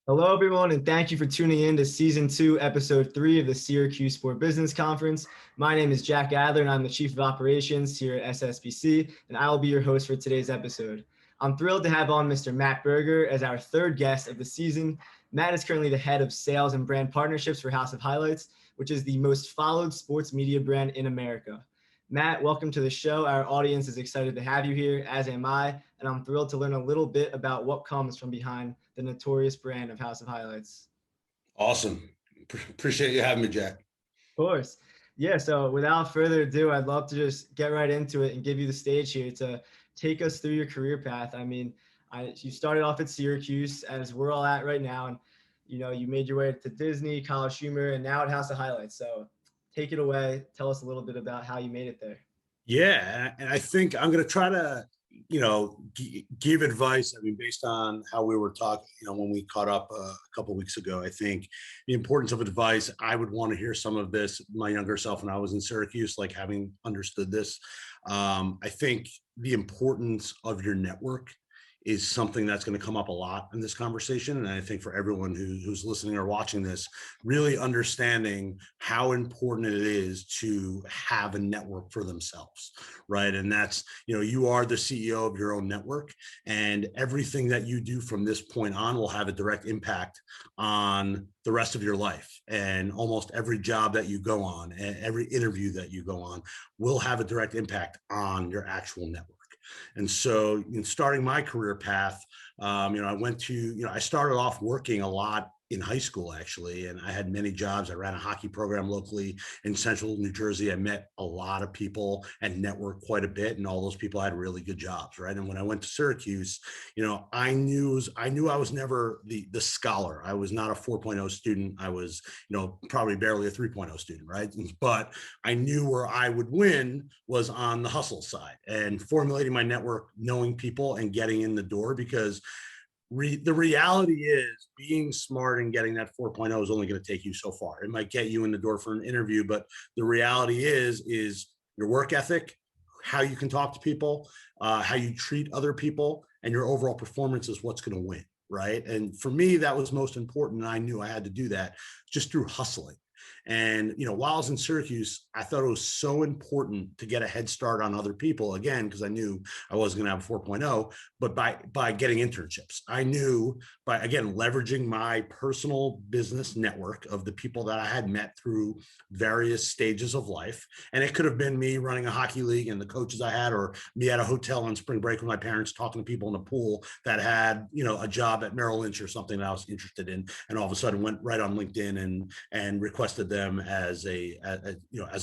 Hello, everyone, and thank you for tuning in to Season 2, Episode 3 of the Syracuse Sport Business Conference. My name is Jack Adler, and I'm the Chief of Operations here at SSBC, and I will be your host for today's episode. I'm thrilled to have on Mr. Matt Berger as our third guest of the season. Matt is currently the head of sales and brand partnerships for House of Highlights, which is the most followed sports media brand in America. Matt, welcome to the show. Our audience is excited to have you here, as am I, and I'm thrilled to learn a little bit about what comes from behind the notorious brand of House of Highlights. Awesome. Appreciate you having me, Jack. Of course. Yeah, so without further ado, I'd love to just get right into it and give you the stage here to take us through your career path. I mean, you started off at Syracuse, as we're all at right now, and you made your way to Disney, College Humor, and now at House of Highlights. So take it away. Tell us a little bit about how you made it there. Yeah, and I think I'm going to try to, give advice. I mean, based on how we were talking, when we caught up a couple of weeks ago, I think the importance of advice, I would want to hear some of this, my younger self when I was in Syracuse, like having understood this. I think the importance of your network is something that's going to come up a lot in this conversation. And I think for everyone who's listening or watching this, really understanding how important it is to have a network for themselves, right? And that's, you are the CEO of your own network, and everything that you do from this point on will have a direct impact on the rest of your life. And almost every job that you go on, every interview that you go on will have a direct impact on your actual network. And so in starting my career path, I started off working a lot in high school, actually, and I had many jobs. I ran a hockey program locally in central New Jersey. I met a lot of people and networked quite a bit, and all those people had really good jobs, right? And when I went to Syracuse, I knew I was never the scholar. I was not a 4.0 student. I was, probably barely a 3.0 student, right? But I knew where I would win was on the hustle side and formulating my network, knowing people and getting in the door, because the reality is being smart and getting that 4.0 is only going to take you so far. It might get you in the door for an interview, but the reality is your work ethic, how you can talk to people, how you treat other people, and your overall performance is what's going to win, right? And for me, that was most important. And I knew I had to do that just through hustling. And, while I was in Syracuse, I thought it was so important to get a head start on other people, again, because I knew I wasn't going to have a 4.0, but by getting internships. I knew by, again, leveraging my personal business network of the people that I had met through various stages of life. And it could have been me running a hockey league and the coaches I had, or me at a hotel on spring break with my parents talking to people in a pool that had, a job at Merrill Lynch or something that I was interested in. And all of a sudden went right on LinkedIn and requested them as a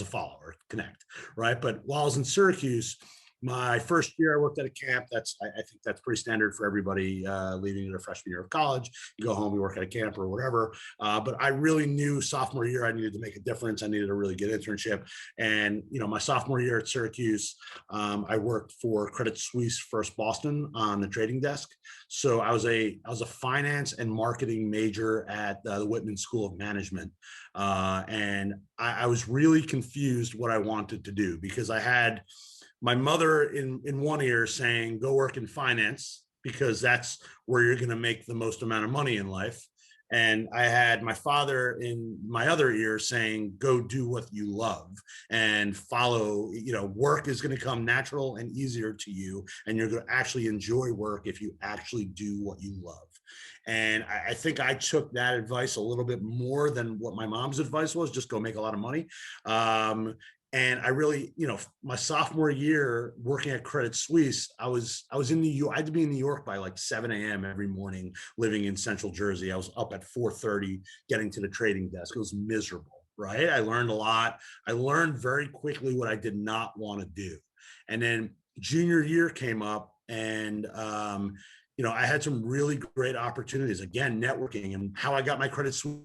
follower, connect, right? But while I was in Syracuse, my first year I worked at a camp. I think that's pretty standard for everybody leaving their freshman year of college. You go home, you work at a camp or whatever. But I really knew sophomore year I needed to make a difference. I needed a really good internship. And my sophomore year at Syracuse, I worked for Credit Suisse First Boston on the trading desk. So I was a finance and marketing major at the Whitman School of Management. And I was really confused what I wanted to do, because I had my mother in one ear saying, go work in finance, because that's where you're going to make the most amount of money in life. And I had my father in my other ear saying, go do what you love and follow, work is going to come natural and easier to you. And you're going to actually enjoy work if you actually do what you love. And I think I took that advice a little bit more than what my mom's advice was, just go make a lot of money. And I really, my sophomore year working at Credit Suisse, I was in New York. I had to be in New York by like 7 a.m. every morning, living in central Jersey. I was up at 4:30 getting to the trading desk. It was miserable, right? I learned a lot. I learned very quickly what I did not want to do. And then junior year came up, and I had some really great opportunities, again, networking. And how I got my Credit Suisse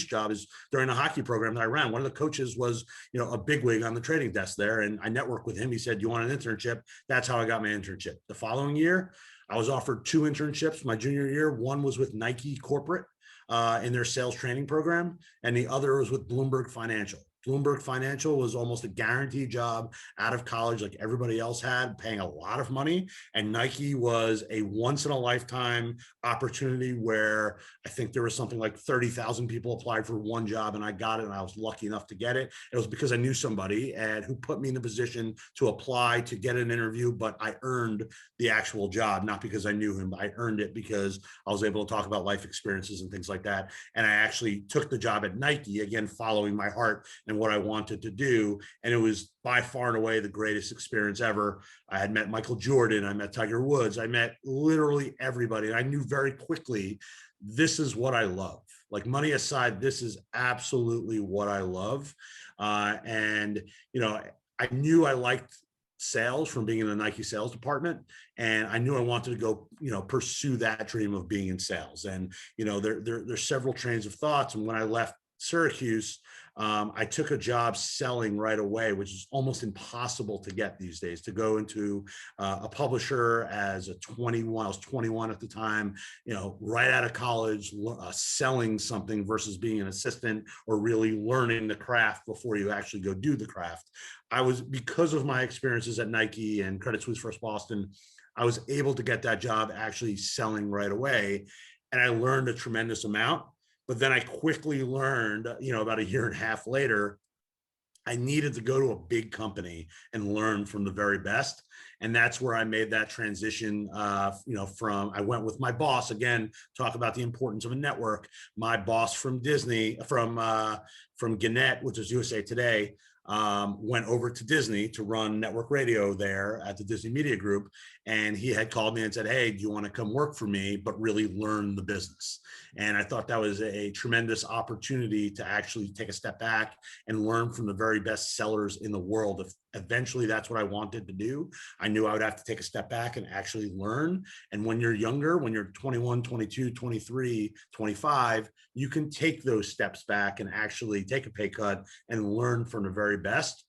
job is during a hockey program that I ran. One of the coaches was, a bigwig on the trading desk there, and I networked with him. He said, "You want an internship?" That's how I got my internship. The following year, I was offered 2 internships. My junior year, one was with Nike Corporate in their sales training program, and the other was with Bloomberg Financial. Bloomberg Financial was almost a guaranteed job out of college, like everybody else had, paying a lot of money. And Nike was a once in a lifetime opportunity where I think there was something like 30,000 people applied for one job, and I got it, and I was lucky enough to get it. It was because I knew somebody and who put me in the position to apply to get an interview, but I earned the actual job, not because I knew him. I earned it because I was able to talk about life experiences and things like that. And I actually took the job at Nike, again, following my heart and what I wanted to do. And it was by far and away the greatest experience ever. I had met Michael Jordan, I met Tiger Woods, I met literally everybody. And I knew very quickly, this is what I love. Like, money aside, this is absolutely what I love. And, you know, I knew I liked sales from being in the Nike sales department. And I knew I wanted to go, you know, pursue that dream of being in sales. And, you know, there's several trains of thoughts. And when I left Syracuse, I took a job selling right away, which is almost impossible to get these days, to go into a publisher as a 21. I was 21 at the time, you know, right out of college, selling something versus being an assistant or really learning the craft before you actually go do the craft. Because of my experiences at Nike and Credit Suisse First Boston, I was able to get that job actually selling right away. And I learned a tremendous amount. But then I quickly learned, you know, about a year and a half later, I needed to go to a big company and learn from the very best. And that's where I made that transition, you know, I went with my boss, again, talk about the importance of a network. My boss from Disney, from Gannett, which is USA Today, went over to Disney to run network radio there at the Disney Media Group. And he had called me and said, hey, do you want to come work for me, but really learn the business? And I thought that was a tremendous opportunity to actually take a step back and learn from the very best sellers in the world. If eventually that's what I wanted to do, I knew I would have to take a step back and actually learn. And when you're younger, when you're 21, 22, 23, 25, you can take those steps back and actually take a pay cut and learn from the very best,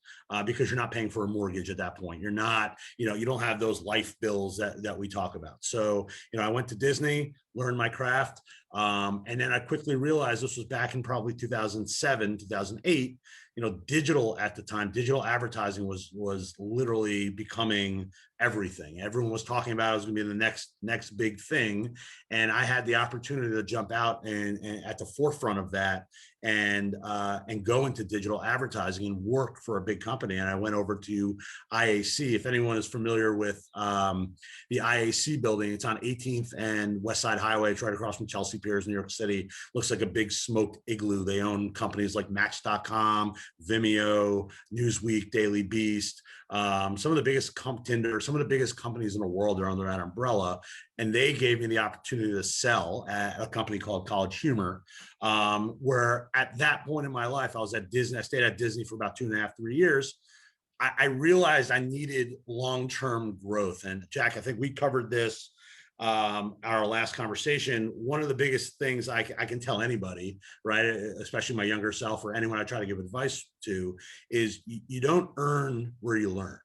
because you're not paying for a mortgage at that point. You're not, you know, you don't have those life bills that we talk about. So, you know, I went to Disney, learned my craft. And then I quickly realized, this was back in probably 2007, 2008, you know, digital at the time, digital advertising was literally becoming everything. Everyone was talking about it was going to be the next big thing. And I had the opportunity to jump out and at the forefront of that and go into digital advertising and work for a big company. And I went over to IAC. If anyone is familiar with the IAC building, it's on 18th and West Side Highway. It's right across from Chelsea Piers, New York City. Looks like a big smoked igloo. They own companies like Match.com, Vimeo, Newsweek, Daily Beast. Some of the biggest Tinder, some of the biggest companies in the world are under that umbrella. And they gave me the opportunity to sell at a company called College Humor, where at that point in my life, I was at Disney. I stayed at Disney for about 2.5, 3 years. I realized I needed long-term growth. And Jack, I think we covered this our last conversation. One of the biggest things I can tell anybody, right, especially my younger self or anyone I try to give advice to, is you don't earn where you learn.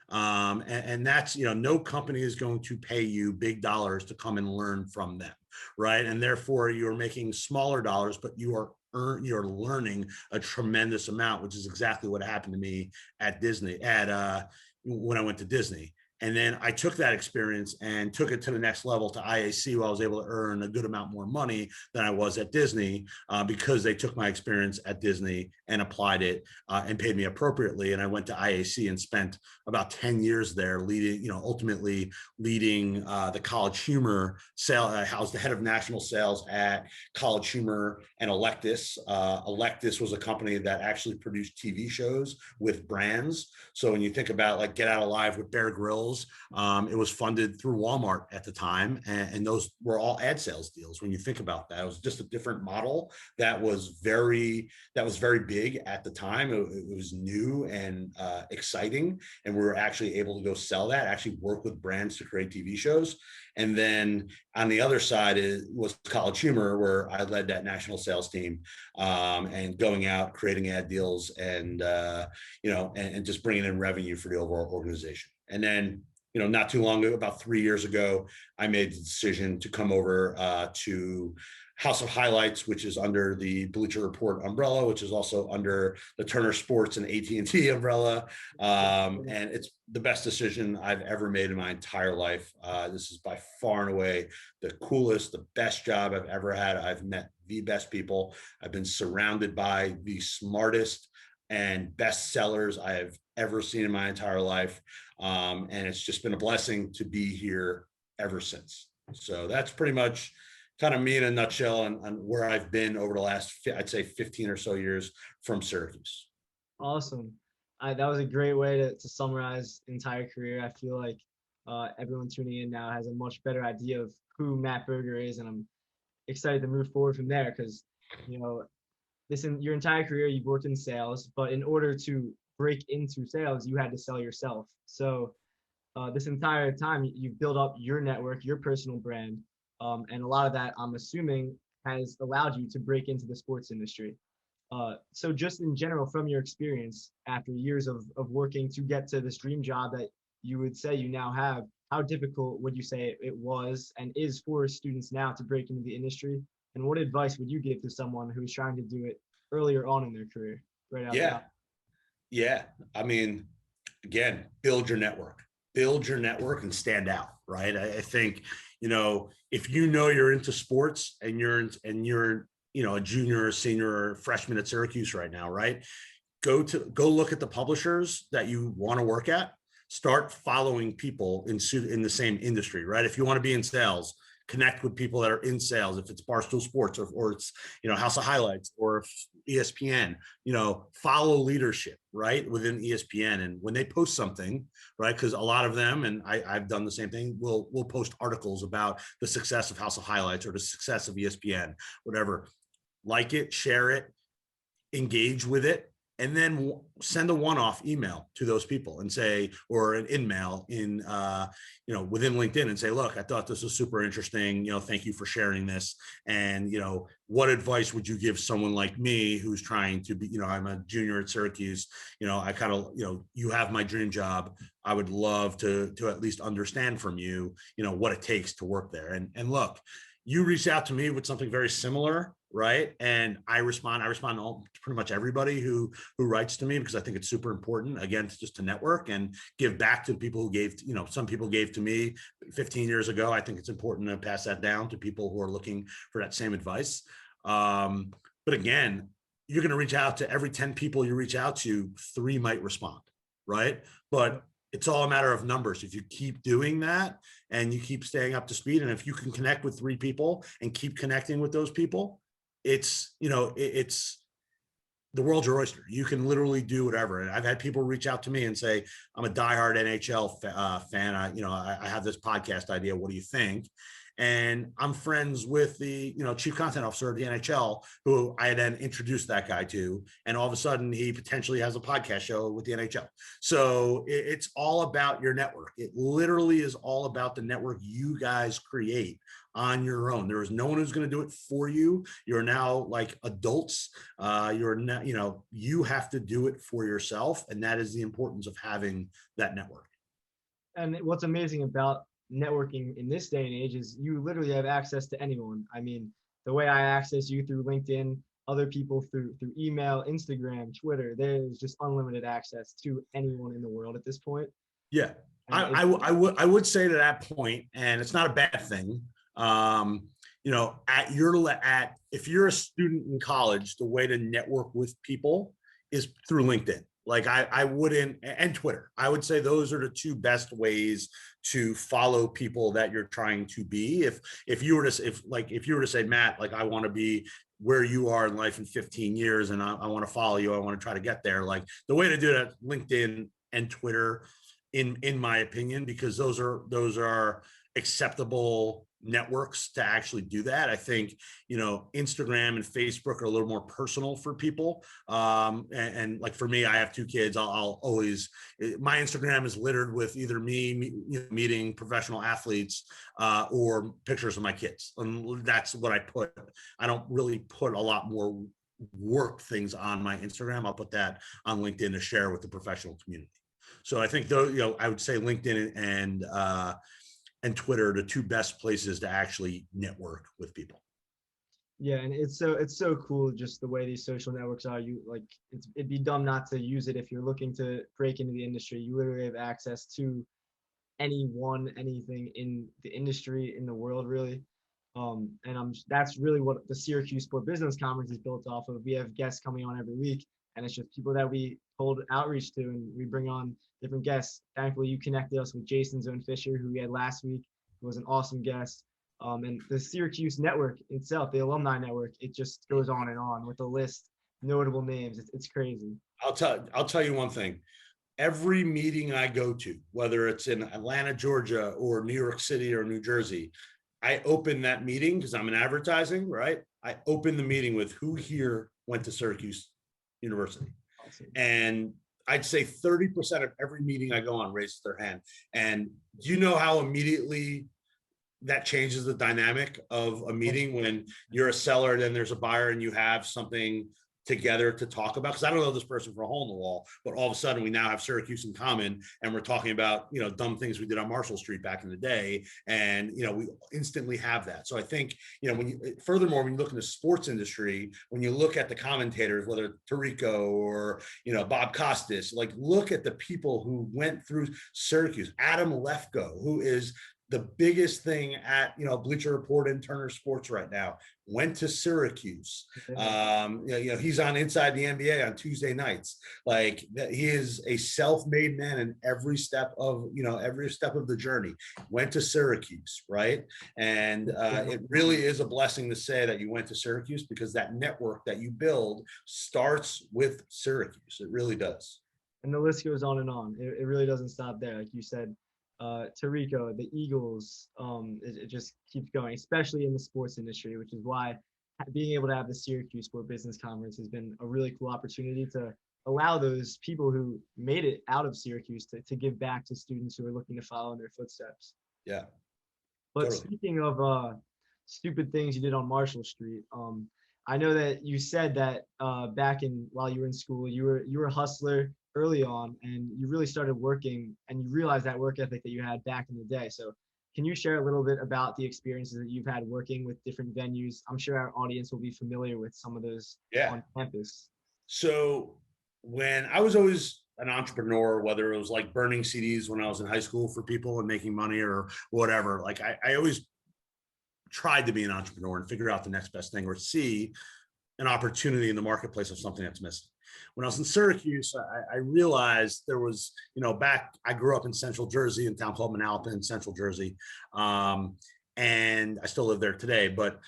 And that's, you know, no company is going to pay you big dollars to come and learn from them, right? And therefore you're making smaller dollars, but you're learning a tremendous amount, which is exactly what happened to me at Disney, when I went to Disney. And then I took that experience and took it to the next level to IAC, where I was able to earn a good amount more money than I was at Disney, because they took my experience at Disney and applied it and paid me appropriately. And I went to IAC and spent about 10 years there leading, you know, ultimately leading the College Humor sale. I was the head of national sales at College Humor and Electus. Electus was a company that actually produced TV shows with brands. So when you think about like Get Out Alive with Bear Grylls, it was funded through Walmart at the time, and those were all ad sales deals. When you think about that, it was just a different model that was very big at the time. It was new and exciting, and we were actually able to go sell that, actually work with brands to create TV shows. And then on the other side was College Humor, where I led that national sales team, and going out, creating ad deals, and you know, and just bringing in revenue for the overall organization. And then, you know, not too long ago, about 3 years ago, I made the decision to come over to House of Highlights, which is under the Bleacher Report umbrella, which is also under the Turner Sports and AT&T umbrella. And it's the best decision I've ever made in my entire life. This is by far and away the coolest, the best job I've ever had. I've met the best people. I've been surrounded by the smartest and best sellers I have ever seen in my entire life. And it's just been a blessing to be here ever since. So that's pretty much kind of me in a nutshell and where I've been over the last, I'd say 15 or so years from Syracuse. Awesome. That was a great way to summarize the entire career. I feel like everyone tuning in now has a much better idea of who Matt Berger is, and I'm excited to move forward from there because, you know, in your entire career, you've worked in sales, but in order to break into sales, you had to sell yourself. So this entire time, you've built up your network, your personal brand, and a lot of that, I'm assuming, has allowed you to break into the sports industry. So just in general, from your experience, after years of working to get to this dream job that you would say you now have, how difficult would you say it was and is for students now to break into the industry? And what advice would you give to someone who's trying to do it earlier on in their career, right out Yeah. Yeah. I mean, again, build your network and stand out, right? I think, you know, if you know you're into sports and you're, you know, a junior or senior or freshman at Syracuse right now, right? Go look at the publishers that you want to work at. Start following people in the same industry, right? If you want to be in sales, connect with people that are in sales. If it's Barstool Sports or it's, you know, House of Highlights or ESPN, you know, follow leadership, right, within ESPN. And when they post something, right, because a lot of them, and I've done the same thing, we'll post articles about the success of House of Highlights or the success of ESPN, whatever. Like it, share it, engage with it, and then send a one-off email to those people and say, or an in-mail in, you know, within LinkedIn and say, look, I thought this was super interesting. You know, thank you for sharing this. And, you know, what advice would you give someone like me who's trying to be, you know, I'm a junior at Syracuse, you know, I kind of, you know, you have my dream job. I would love to at least understand from you, you know, what it takes to work there. And look, you reached out to me with something very similar, right? And I respond to pretty much everybody who writes to me because I think it's super important, again, just to network and give back to people who gave, you know, some people gave to me 15 years ago. I think it's important to pass that down to people who are looking for that same advice. But again, you're going to reach out to every 10 people you reach out to, 3 might respond, right? But it's all a matter of numbers. If you keep doing that and you keep staying up to speed, and if you can connect with 3 people and keep connecting with those people, it's, you know, it's the world's your oyster. You can literally do whatever. And I've had people reach out to me and say, I'm a diehard NHL fan. I have this podcast idea. What do you think? And I'm friends with the, you know, chief content officer of the NHL, who I then introduced that guy to, and all of a sudden he potentially has a podcast show with the NHL. So it's all about your network. It literally is all about the network you guys create on your own. There is no one who's going to do it for you. You're now like adults. You're not, you know, you have to do it for yourself. And that is the importance of having that network. And what's amazing about networking in this day and age is you literally have access to anyone. I mean, the way I access you through LinkedIn, other people through email, Instagram, Twitter, there's just unlimited access to anyone in the world at this point. Yeah, I would say to that point, and it's not a bad thing. You know, if you're a student in college, the way to network with people is through LinkedIn. Like I wouldn't, and Twitter. I would say those are the 2 best ways to follow people that you're trying to be. If you were to say, Matt, like I want to be where you are in life in 15 years and I want to follow you, I want to try to get there. Like the way to do that, LinkedIn and Twitter, in my opinion, because those are acceptable networks to actually do that. I think, you know, Instagram and Facebook are a little more personal for people. And like for me, I have 2 kids. I'll always, my Instagram is littered with either me meeting professional athletes or pictures of my kids. And that's what I put. I don't really put a lot more work things on my Instagram. I'll put that on LinkedIn to share with the professional community. So I think though, you know, I would say LinkedIn and Twitter are the 2 best places to actually network with people. Yeah, and it's so cool just the way these social networks are. You like it'd be dumb not to use it if you're looking to break into the industry. You literally have access to anyone, anything in the industry, in the world, really. And that's really what the Syracuse Sport Business Conference is built off of. We have guests coming on every week, and it's just people that we hold outreach to, and we bring on different guests. Thankfully, you connected us with Jason Zone Fisher, who we had last week, who was an awesome guest. And the Syracuse network itself, the alumni network, it just goes on and on with a list, notable names. It's crazy. I'll tell you one thing. Every meeting I go to, whether it's in Atlanta, Georgia, or New York City or New Jersey, I open that meeting because I'm in advertising, right? I open the meeting with who here went to Syracuse University. Awesome. And I'd say 30% of every meeting I go on raises their hand. And do you know how immediately that changes the dynamic of a meeting when you're a seller, then there's a buyer, and you have something together to talk about? Because I don't know this person for a hole in the wall, but all of a sudden we now have Syracuse in common, and we're talking about, you know, dumb things we did on Marshall Street back in the day, and you know, we instantly have that. So I think, you know, when you furthermore, when you look in the sports industry, when you look at the commentators, whether Tirico or, you know, Bob Costas, like look at the people who went through Syracuse. Adam Lefko, who is the biggest thing at, you know, Bleacher Report and Turner Sports right now, went to Syracuse. He's on Inside the NBA on Tuesday nights. Like he is a self-made man in every step of, you know, every step of the journey. Went to Syracuse, right? And it really is a blessing to say that you went to Syracuse, because that network that you build starts with Syracuse. It really does. And the list goes on and on. It really doesn't stop there. Like you said, Tirico, the Eagles, it just keeps going, especially in the sports industry, which is why being able to have the Syracuse Sport Business Conference has been a really cool opportunity to allow those people who made it out of Syracuse to give back to students who are looking to follow in their footsteps. Yeah. But Totally. speaking of stupid things you did on Marshall Street, I know that you said that back in while you were in school, you were a hustler early on, and you really started working, and you realized that work ethic that you had back in the day. So, can you share a little bit about the experiences that you've had working with different venues? I'm sure our audience will be familiar with some of those Yeah. on campus. So when I was always an entrepreneur, whether it was like burning CDs when I was in high school for people and making money or whatever, like I always tried to be an entrepreneur and figure out the next best thing, or see an opportunity in the marketplace of something that's missing. When I was in Syracuse, I realized there was, you know, I grew up in Central Jersey, in a town called Manalapan, Central Jersey. And I still live there today, but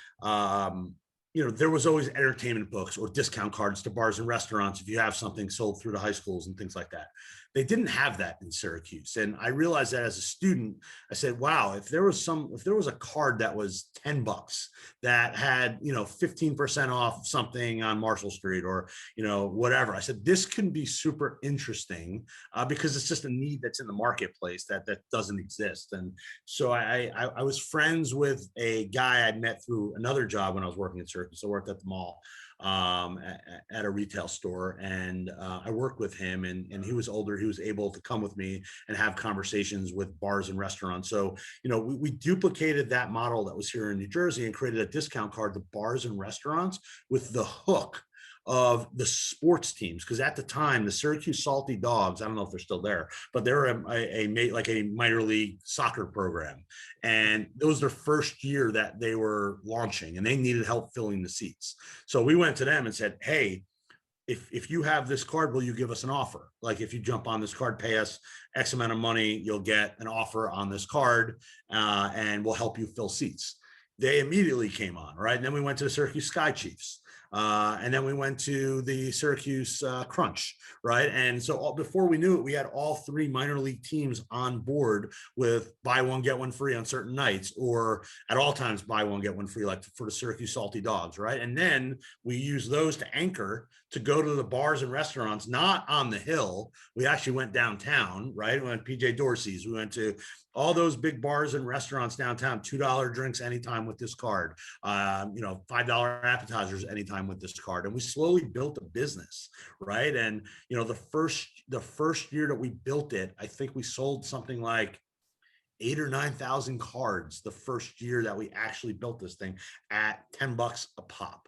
you know, there was always entertainment books or discount cards to bars and restaurants if you have something sold through the high schools and things like that. They didn't have that in Syracuse. And I realized that as a student, I said, wow, if there was a card that was $10 that had, you know, 15% off something on Marshall Street or, you know, whatever, I said, this can be super interesting because it's just a need that's in the marketplace that doesn't exist. And so I was friends with a guy I'd met through another job when I was working in Syracuse. I worked at the mall at a retail store, and I worked with him, and he was older. He was able to come with me and have conversations with bars and restaurants. So, you know, we duplicated that model that was here in New Jersey and created a discount card to bars and restaurants with the hook of the sports teams. Because at the time, the Syracuse Salty Dogs, I don't know if they're still there, but they're a minor league soccer program. And it was their first year that they were launching, and they needed help filling the seats. So we went to them and said, hey, if you have this card, will you give us an offer? Like if you jump on this card, pay us X amount of money, you'll get an offer on this card, and we'll help you fill seats. They immediately came on, right? And then we went to the Syracuse Sky Chiefs. And then we went to the Syracuse Crunch, right? And so before we knew it, we had all three minor league teams on board with buy one, get one free on certain nights, or at all times, buy one, get one free, like for the Syracuse Salty Dogs, right? And then we used those to anchor to go to the bars and restaurants, not on the hill. We actually went downtown, right? We went to PJ Dorsey's. We went to all those big bars and restaurants downtown, $2 drinks anytime with this card, $5 appetizers anytime with this card. And we slowly built a business, right? And, you know, the first year that we built it, I think we sold something like 8 or 9,000 cards the first year that we actually built this thing at $10 a pop.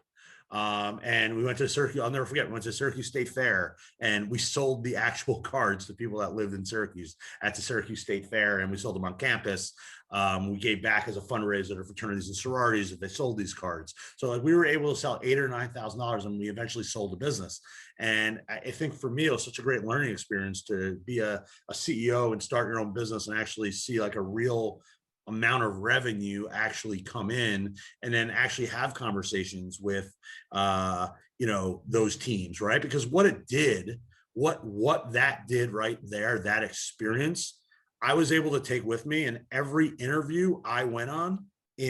And we went to Syracuse. I'll never forget. We went to Syracuse State Fair, and we sold the actual cards to people that lived in Syracuse at the Syracuse State Fair, and we sold them on campus. We gave back as a fundraiser to fraternities and sororities if they sold these cards. So like we were able to sell $8,000 or $9,000, and we eventually sold the business. And I think for me, it was such a great learning experience to be a CEO and start your own business and actually see like a real amount of revenue actually come in, and then actually have conversations with those teams, right? Because what it did, what that did right there, that experience, I was able to take with me in every interview I went on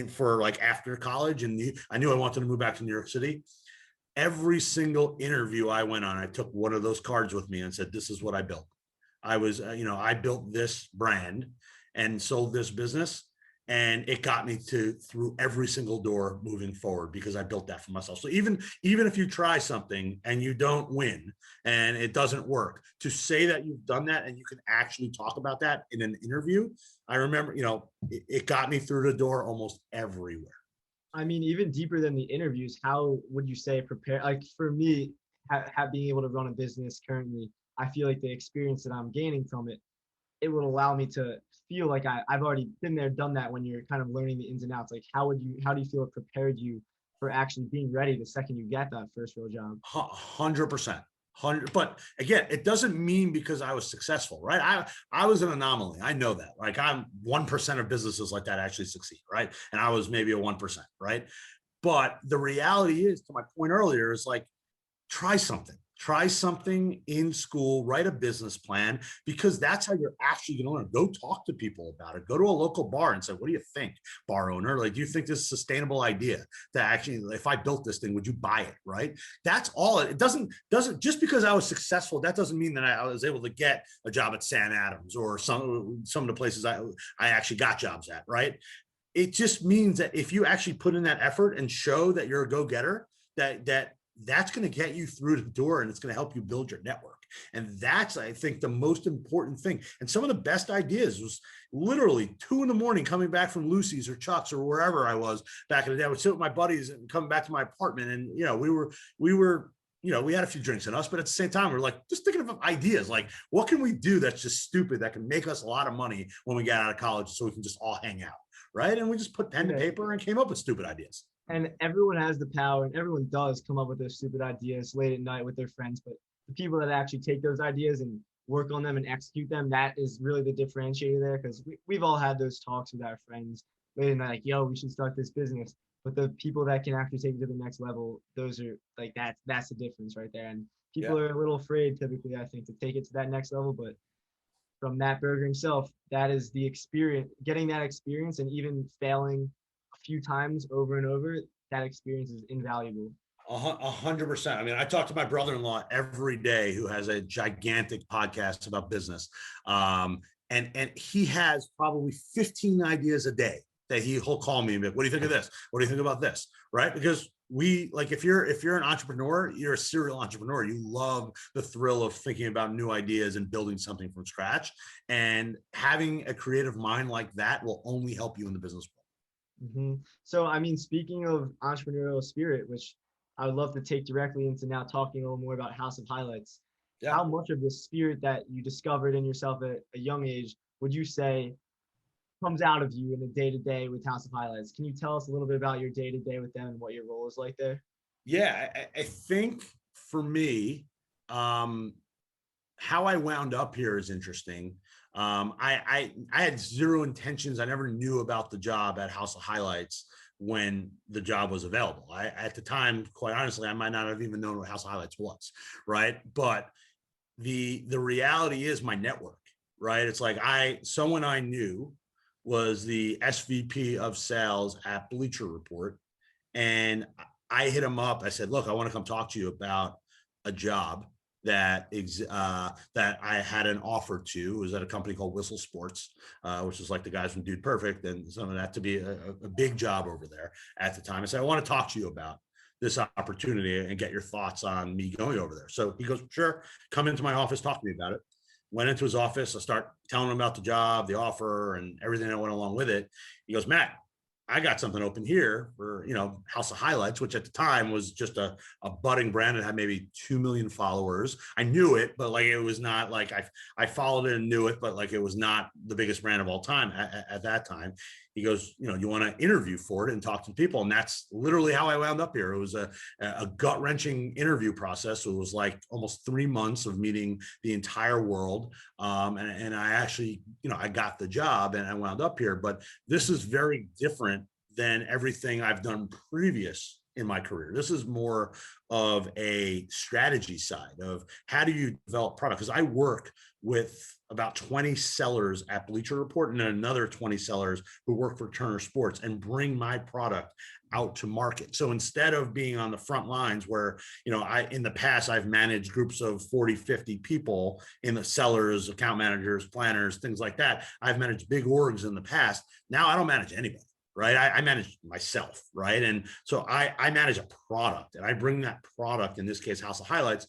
for like after college, and I knew I wanted to move back to New York City. Every single interview I went on, I took one of those cards with me and said, this is what I built. I built this brand and sold this business, and it got me through every single door moving forward because I built that for myself. So even if you try something and you don't win and it doesn't work, to say that you've done that and you can actually talk about that in an interview, I remember, it got me through the door almost everywhere. I mean, even deeper than the interviews, how would you say prepare? Like for me, being able to run a business currently, I feel like the experience that I'm gaining from it, it would allow me to feel like I've already been there, done that. When you're kind of learning the ins and outs, like how do you feel it prepared you for actually being ready the second you get that first real job? 100%. But again, it doesn't mean because I was successful, right? I was an anomaly. I know that. Like I'm 1% of businesses like that actually succeed, right? And I was maybe a 1%, right? But the reality is, to my point earlier, is like try something in school, write a business plan, because that's how you're actually going to learn. Go talk to people about it. Go to a local bar and say, what do you think, bar owner? Like, do you think this is a sustainable idea to actually, if I built this thing, would you buy it? Right. That's all. It doesn't just because I was successful, that doesn't mean that I was able to get a job at Sam Adams or some of the places I actually got jobs at. Right. It just means that if you actually put in that effort and show that you're a go-getter, that's going to get you through the door, and it's going to help you build your network. And that's, I think, the most important thing. And some of the best ideas was literally 2 a.m. coming back from Lucy's or Chuck's or wherever I was back in the day. I would sit with my buddies and coming back to my apartment, and we had a few drinks in us, but at the same time, we're like just thinking of ideas, like what can we do that's just stupid that can make us a lot of money when we get out of college, so we can just all hang out, right? And we just put pen to paper and came up with stupid ideas. And everyone has the power, and everyone does come up with those stupid ideas late at night with their friends. But the people that actually take those ideas and work on them and execute them, that is really the differentiator there. Because we've all had those talks with our friends late at night, like, yo, we should start this business. But the people that can actually take it to the next level, those are like, that's the difference right there. And people are a little afraid typically, I think, to take it to that next level. But from Matt Berger himself, that is the experience, getting that experience, and even failing a few times over and over, that experience is invaluable. 100%. I mean, I talk to my brother-in-law every day, who has a gigantic podcast about business. And he has probably 15 ideas a day that he'll call me and be like, what do you think of this? What do you think about this? Right? Because if you're an entrepreneur, you're a serial entrepreneur. You love the thrill of thinking about new ideas and building something from scratch. And having a creative mind like that will only help you in the business world. Mm-hmm. So, I mean, speaking of entrepreneurial spirit, which I would love to take directly into now talking a little more about House of Highlights. Yeah. How much of the spirit that you discovered in yourself at a young age would you say comes out of you in the day-to-day with House of Highlights? Can you tell us a little bit about your day-to-day with them and what your role is like there? Yeah, I think for me, how I wound up here is interesting. I had zero intentions. I never knew about the job at House of Highlights when the job was available. At the time, quite honestly, I might not have even known what House of Highlights was, right? But the reality is my network, right? It's like someone I knew was the SVP of sales at Bleacher Report. And I hit him up. I said, look, I want to come talk to you about a job that I had an offer to. It was at a company called Whistle Sports, which is like the guys from Dude Perfect, and some of that to be a big job over there at the time. I said, I want to talk to you about this opportunity and get your thoughts on me going over there. So he goes, sure, come into my office, talk to me about it. went into his office. I start telling him about the job, the offer, and everything that went along with it. He goes, Matt, I got something open here for, House of Highlights, which at the time was just a budding brand that had maybe 2 million followers. I knew it, but like, it was not like I followed it and knew it, but like, it was not the biggest brand of all time at that time. He goes, you want to interview for it and talk to people. And that's literally how I wound up here. It was a gut wrenching interview process. It was like almost 3 months of meeting the entire world. And I actually, I got the job and I wound up here, but this is very different than everything I've done previous in my career. This is more of a strategy side of how do you develop product? Because I work with about 20 sellers at Bleacher Report and another 20 sellers who work for Turner Sports and bring my product out to market. So instead of being on the front lines where, in the past, I've managed groups of 40, 50 people in the sellers, account managers, planners, things like that. I've managed big orgs in the past. Now I don't manage anybody. Right. I manage myself. Right. And so I manage a product and I bring that product, in this case, House of Highlights,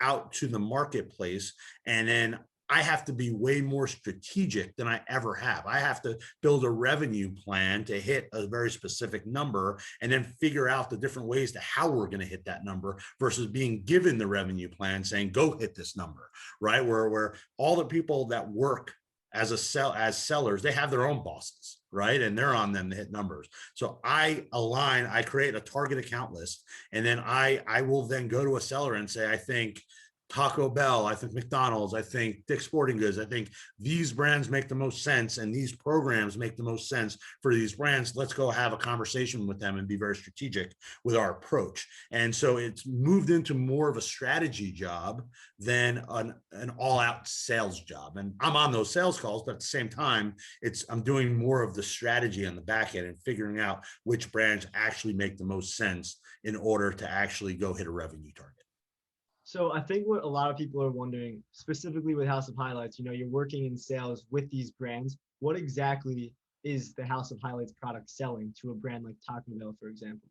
out to the marketplace. And then I have to be way more strategic than I ever have. I have to build a revenue plan to hit a very specific number and then figure out the different ways to how we're going to hit that number versus being given the revenue plan saying, go hit this number. Right. Where all the people that work as sellers, they have their own bosses, right? And they're on them to hit numbers. So I create a target account list, and then I will then go to a seller and say, I think Taco Bell, I think McDonald's, I think Dick's Sporting Goods, I think these brands make the most sense and these programs make the most sense for these brands. Let's go have a conversation with them and be very strategic with our approach. And so it's moved into more of a strategy job than an all-out sales job. And I'm on those sales calls, but at the same time, I'm doing more of the strategy on the back end and figuring out which brands actually make the most sense in order to actually go hit a revenue target. So I think what a lot of people are wondering, specifically with House of Highlights, you're working in sales with these brands. What exactly is the House of Highlights product selling to a brand like Taco Bell, for example?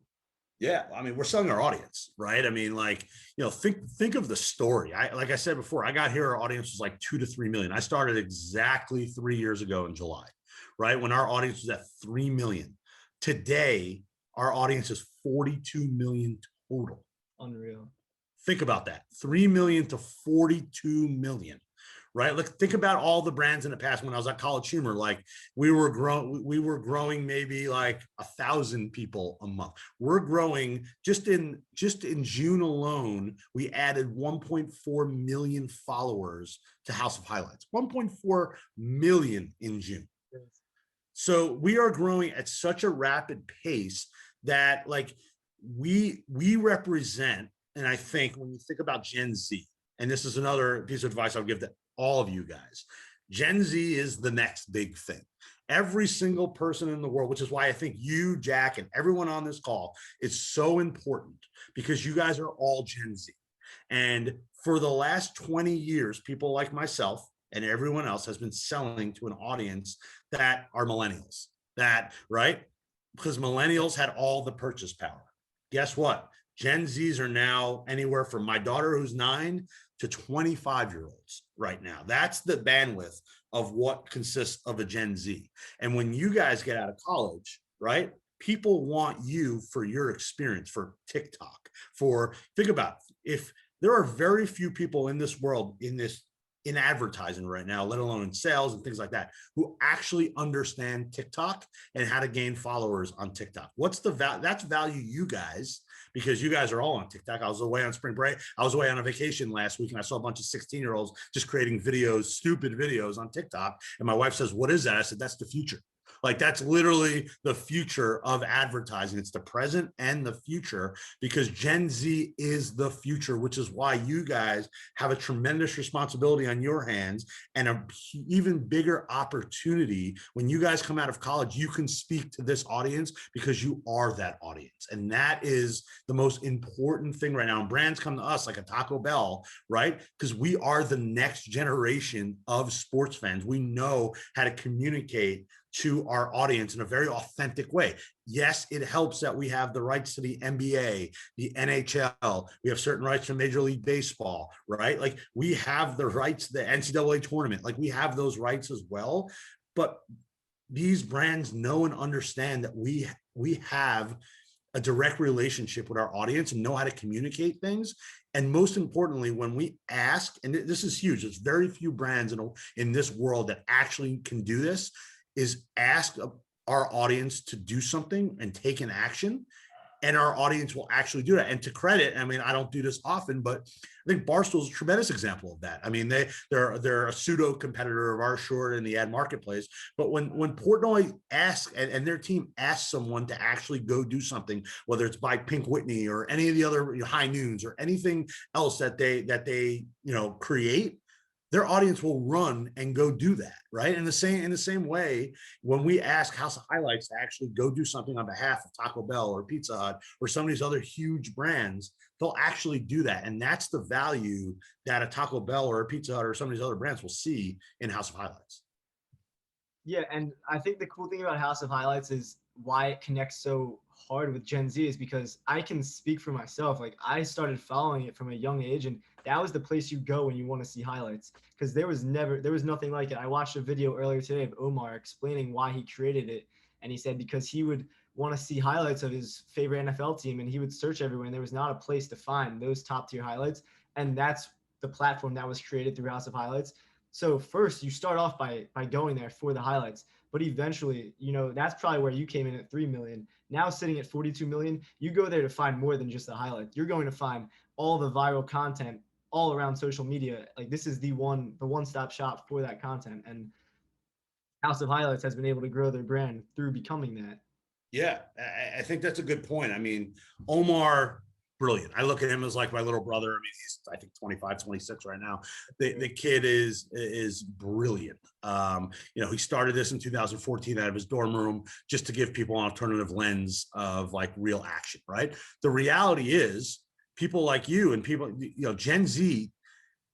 Yeah, I mean, we're selling our audience, right? I mean, like, think of the story. Like I said before, I got here, our audience was like 2 to 3 million. I started exactly 3 years ago in July, right? When our audience was at 3 million. Today, our audience is 42 million total. Unreal. Think about that, 3 million to 42 million, right? Look, think about all the brands in the past. When I was at College Humor, like we were growing maybe like 1,000 people a month. We're growing just in June alone. We added 1.4 million followers to House of Highlights, 1.4 million in June. So we are growing at such a rapid pace that like we represent. And I think when you think about Gen Z, and this is another piece of advice I'll give to all of you guys, Gen Z is the next big thing. Every single person in the world, which is why I think you, Jack, and everyone on this call is so important, because you guys are all Gen Z. And for the last 20 years, people like myself and everyone else has been selling to an audience that are millennials, right? Because millennials had all the purchase power. Guess what? Gen Zs are now anywhere from my daughter, who's 9, to 25-year-olds right now. That's the bandwidth of what consists of a Gen Z. And when you guys get out of college, right, people want you for your experience, for TikTok, think about it. If there are very few people in this world, in advertising right now, let alone in sales and things like that, who actually understand TikTok and how to gain followers on TikTok. What's that's value you guys, because you guys are all on TikTok. I was away on spring break. I was away on a vacation last week and I saw a bunch of 16-year-olds just creating videos, stupid videos on TikTok. And my wife says, what is that? I said, that's the future. Like, that's literally the future of advertising. It's the present and the future, because Gen Z is the future, which is why you guys have a tremendous responsibility on your hands and an even bigger opportunity. When you guys come out of college, you can speak to this audience because you are that audience. And that is the most important thing right now. And brands come to us like a Taco Bell, right? Because we are the next generation of sports fans. We know how to communicate to our audience in a very authentic way. Yes, it helps that we have the rights to the NBA, the NHL, we have certain rights to Major League Baseball, right? Like we have the rights to the NCAA tournament, like we have those rights as well. But these brands know and understand that we have a direct relationship with our audience and know how to communicate things. And most importantly, when we ask, and this is huge, there's very few brands in this world that actually can do this, is ask our audience to do something and take an action, and our audience will actually do that. And to credit, I mean, I don't do this often, but I think Barstool's a tremendous example of that. I mean, they're a pseudo competitor of our short in the ad marketplace. But when Portnoy asks and their team asks someone to actually go do something, whether it's buy Pink Whitney or any of the other High Noons or anything else that they create, their audience will run and go do that, right? In the same way, when we ask House of Highlights to actually go do something on behalf of Taco Bell or Pizza Hut or some of these other huge brands, they'll actually do that. And that's the value that a Taco Bell or a Pizza Hut or some of these other brands will see in House of Highlights. Yeah, and I think the cool thing about House of Highlights is why it connects so hard with Gen Z is because I can speak for myself. Like I started following it from a young age, and that was the place you go when you want to see highlights, because there was nothing like it. I watched a video earlier today of Omar explaining why he created it, and he said because he would want to see highlights of his favorite NFL team, and he would search everywhere, and there was not a place to find those top tier highlights, and that's the platform that was created through House of Highlights. So first, you start off by going there for the highlights, but eventually, that's probably where you came in at 3 million. Now sitting at 42 million, you go there to find more than just the highlights. You're going to find all the viral content all around social media. Like this is the one-stop shop for that content. And House of Highlights has been able to grow their brand through becoming that. Yeah, I think that's a good point. I mean, Omar, brilliant. I look at him as like my little brother. I mean, he's I think 25, 26 right now. The kid is brilliant. He started this in 2014 out of his dorm room just to give people an alternative lens of like real action, right? The reality is people like you and people, Gen Z,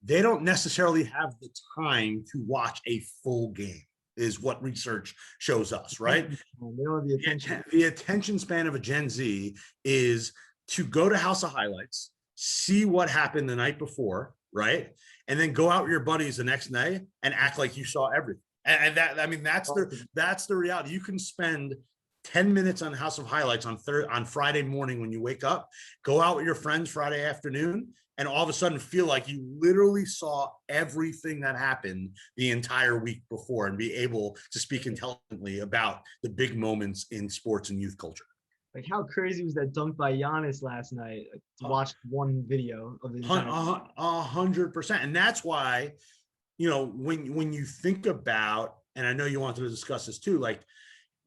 they don't necessarily have the time to watch a full game, is what research shows us, right? They don't have the attention. The attention span of a Gen Z is to go to House of Highlights, see what happened the night before, right? And then go out with your buddies the next day and act like you saw everything. And that's the reality. You can spend 10 minutes on House of Highlights on Friday morning when you wake up, go out with your friends Friday afternoon, and all of a sudden feel like you literally saw everything that happened the entire week before and be able to speak intelligently about the big moments in sports and youth culture. Like how crazy was that dunk by Giannis last night? Like, to watch one video of the entire 100%. And that's why, when you think about, and I know you wanted to discuss this too, like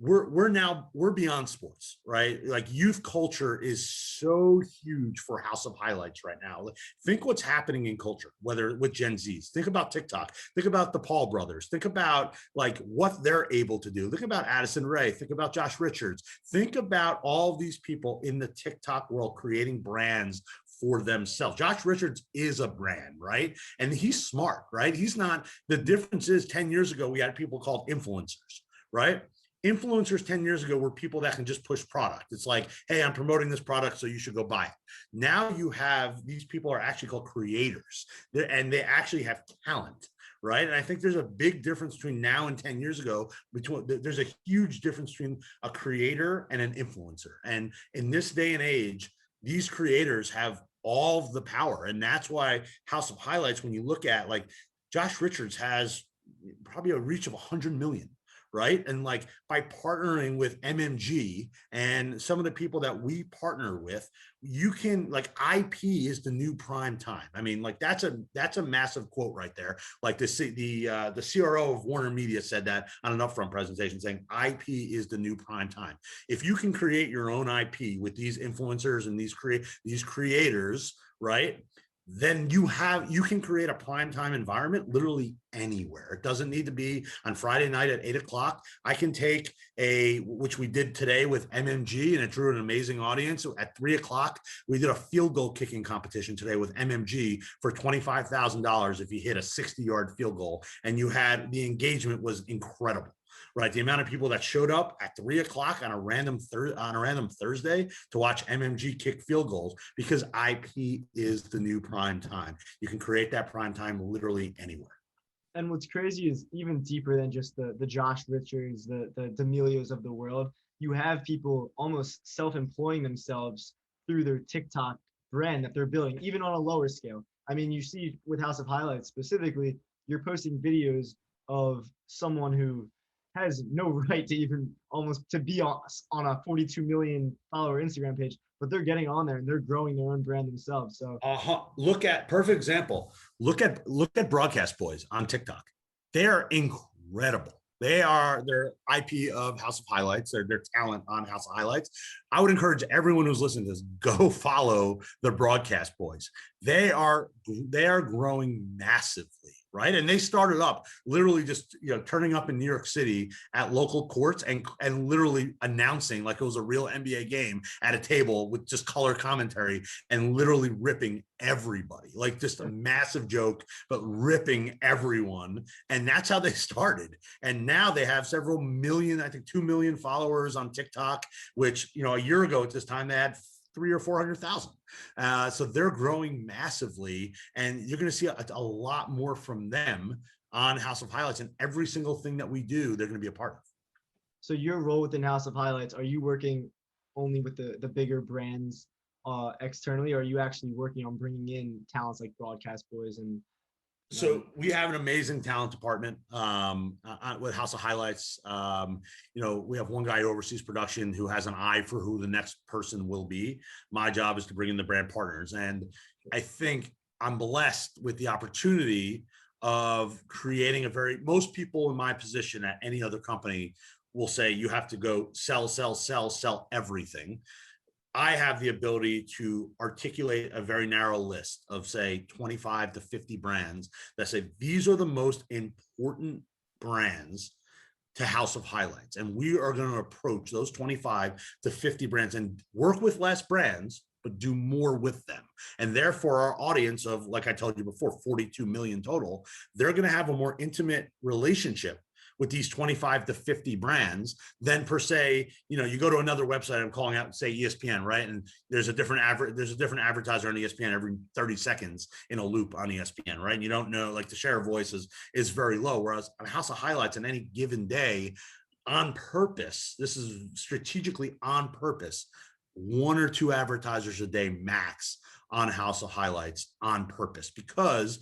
we're beyond sports, right? Like youth culture is so huge for House of Highlights right now. Think what's happening in culture, whether with Gen Zs. Think about TikTok. Think about the Paul brothers. Think about like what they're able to do. Think about Addison Rae. Think about Josh Richards. Think about all these people in the TikTok world creating brands for themselves. Josh Richards is a brand, right? And he's smart, right? The difference is 10 years ago, we had people called influencers, right? Influencers 10 years ago were people that can just push product. It's like, hey, I'm promoting this product, so you should go buy it. Now you have, these people are actually called creators, and they actually have talent, right? And I think there's a big difference between now and 10 years ago. There's a huge difference between a creator and an influencer. And in this day and age, these creators have all of the power. And that's why House of Highlights, when you look at like Josh Richards has probably a reach of 100 million. Right. And like by partnering with MMG and some of the people that we partner with, you can like IP is the new prime time. I mean, like that's a massive quote right there. Like the CRO of Warner Media said that on an upfront presentation, saying IP is the new prime time. If you can create your own IP with these influencers and these creators, right, then you can create a primetime environment literally anywhere. It doesn't need to be on Friday night at 8:00. I can take which we did today with MMG, and it drew an amazing audience. So at 3:00, we did a field goal kicking competition today with MMG for $25,000 if you hit a 60-yard field goal, and the engagement was incredible. right? The amount of people that showed up at 3 o'clock on a random Thursday to watch MMG kick field goals, because IP is the new prime time. You can create that prime time literally anywhere. And what's crazy is even deeper than just the Josh Richards, the D'Amelios of the world. You have people almost self-employing themselves through their TikTok brand that they're building, even on a lower scale. I mean, you see with House of Highlights specifically, you're posting videos of someone who has no right to even almost to be on a 42 million follower Instagram page, but they're getting on there and they're growing their own brand themselves. So look at perfect example. Look at Broadcast Boys on TikTok. They're incredible. Their IP of House of Highlights, their talent on House of Highlights. I would encourage everyone who's listening to this, go follow the Broadcast Boys. They are growing massively, right? And they started up literally just turning up in New York City at local courts and literally announcing like it was a real NBA game at a table with just color commentary and literally ripping everybody, like just a massive joke, but ripping everyone. And that's how they started. And now they have several million, I think 2 million followers on TikTok, which, a year ago at this time, they had 300,000 or 400,000. So they're growing massively, and you're going to see a lot more from them on House of Highlights, and every single thing that we do, they're going to be a part of. So your role within House of Highlights, are you working only with the bigger brands externally, or are you actually working on bringing in talents like Broadcast Boys? And so we have an amazing talent department with House of Highlights. We have one guy who oversees production who has an eye for who the next person will be. My job is to bring in the brand partners. And I think I'm blessed with the opportunity of creating most people in my position at any other company will say, you have to go sell everything. I have the ability to articulate a very narrow list of, say, 25 to 50 brands that say, these are the most important brands to House of Highlights. And we are going to approach those 25 to 50 brands and work with less brands, but do more with them. And therefore, our audience of, like I told you before, 42 million total, they're going to have a more intimate relationship with these 25 to 50 brands than per se, you go to another website, I'm calling out, say ESPN, right? And there's a different advertiser on ESPN every 30 seconds in a loop on ESPN, right? And you don't know, like the share of voice is very low. Whereas on House of Highlights on any given day, on purpose, this is strategically on purpose, 1 or 2 advertisers a day max on House of Highlights on purpose, because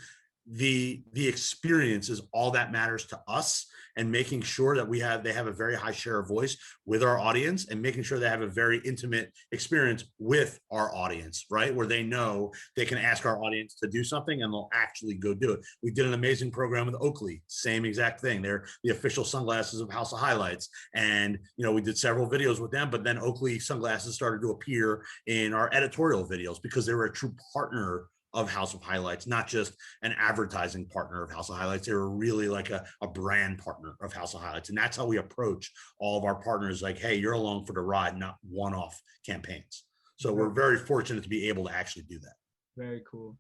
the experience is all that matters to us, and making sure that they have a very high share of voice with our audience, and making sure they have a very intimate experience with our audience, right? Where they know they can ask our audience to do something and they'll actually go do it. We did an amazing program with Oakley, same exact thing. They're the official sunglasses of House of Highlights. And, we did several videos with them, but then Oakley sunglasses started to appear in our editorial videos because they were a true partner of House of Highlights, not just an advertising partner of House of Highlights. They were really like a brand partner of House of Highlights. And that's how we approach all of our partners, like, hey, you're along for the ride, not one-off campaigns. So we're very fortunate to be able to actually do that. Very cool.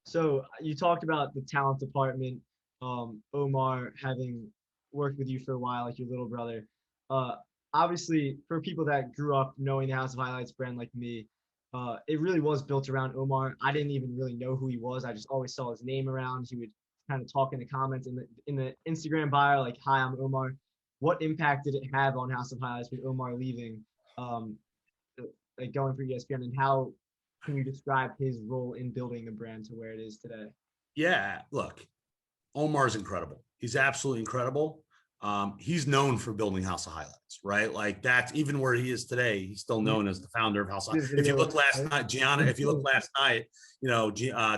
So you talked about the talent department, Omar having worked with you for a while, like your little brother. Obviously, for people that grew up knowing the House of Highlights brand like me, it really was built around Omar. I didn't even really know who he was. I just always saw his name around. He would kind of talk in the comments in the Instagram bio, like, "Hi, I'm Omar." What impact did it have on House of Highlights with Omar leaving, like going for ESPN, and how can you describe his role in building the brand to where it is today? Yeah, look, Omar's incredible. He's absolutely incredible. He's known for building House of Highlights, right? Like that's even where he is today. He's still known as the founder of House of Highlights. If you look last night, Gianna,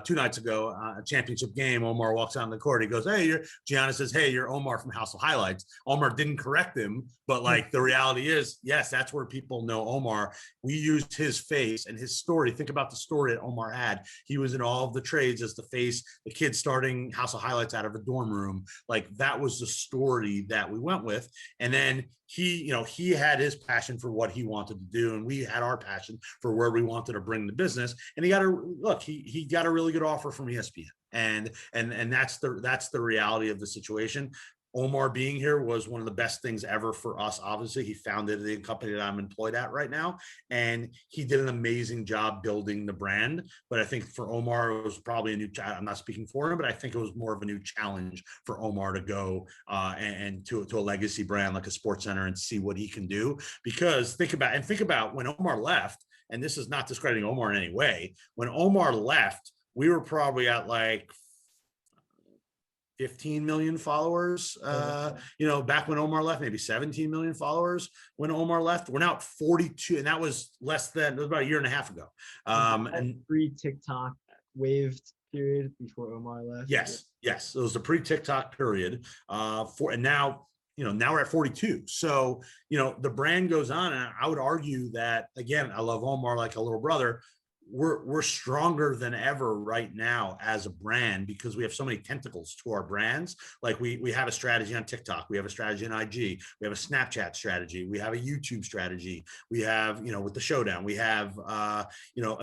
2 nights ago, a championship game, Omar walks out on the court. He goes, "Hey, Gianna says, hey, you're Omar from House of Highlights." Omar didn't correct him, but like the reality is, yes, that's where people know Omar. We used his face and his story. Think about the story that Omar had. He was in all of the trades as the face, the kid starting House of Highlights out of a dorm room. Like that was the story that we went with. And then he had his passion for what he wanted to do, and we had our passion for where we wanted to bring the business. And he got a really good offer from ESPN, and that's the reality of the situation. Omar being here was one of the best things ever for us. Obviously, he founded the company that I'm employed at right now, and he did an amazing job building the brand. But I think for Omar, it was probably a new, I'm not speaking for him, but I think it was more of a new challenge for Omar to go and to a legacy brand like a Sports Center and see what he can do. Because think about when Omar left, and this is not discrediting Omar in any way, when Omar left, we were probably at like 15 million followers, back when Omar left, maybe 17 million followers when Omar left. We're now at 42, and that was about a year and a half ago. And pre-TikTok wave period before Omar left. Yes. It was the pre-TikTok period. And now we're at 42. So, the brand goes on, and I would argue that, again, I love Omar like a little brother. We're stronger than ever right now as a brand because we have so many tentacles to our brands. Like we have a strategy on TikTok, we have a strategy on IG, we have a Snapchat strategy, we have a YouTube strategy, we have, with the Showdown, we have, a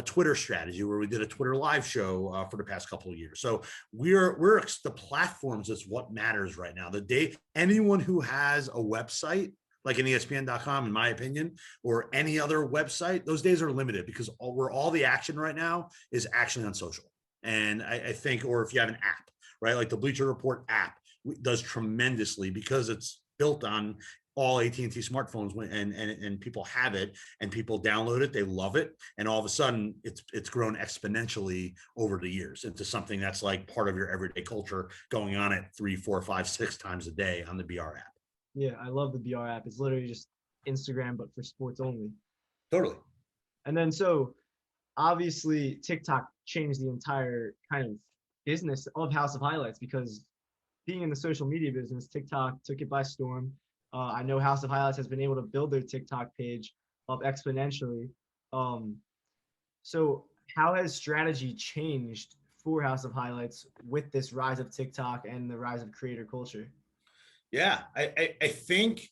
Twitter strategy where we did a Twitter live show for the past couple of years. So we're the platforms is what matters right now. The day anyone who has a website like an ESPN.com, in my opinion, or any other website, those days are limited because all the action right now is actually on social. And I think, or if you have an app, right, like the Bleacher Report app does tremendously because it's built on all AT&T smartphones and people have it and people download it, they love it. And all of a sudden it's grown exponentially over the years into something that's like part of your everyday culture going on at 3, 4, 5, 6 times a day on the BR app. Yeah, I love the BR app. It's literally just Instagram, but for sports only. Totally. And then so obviously TikTok changed the entire kind of business of House of Highlights because being in the social media business, TikTok took it by storm. I know House of Highlights has been able to build their TikTok page up exponentially. So how has strategy changed for House of Highlights with this rise of TikTok and the rise of creator culture? Yeah, I think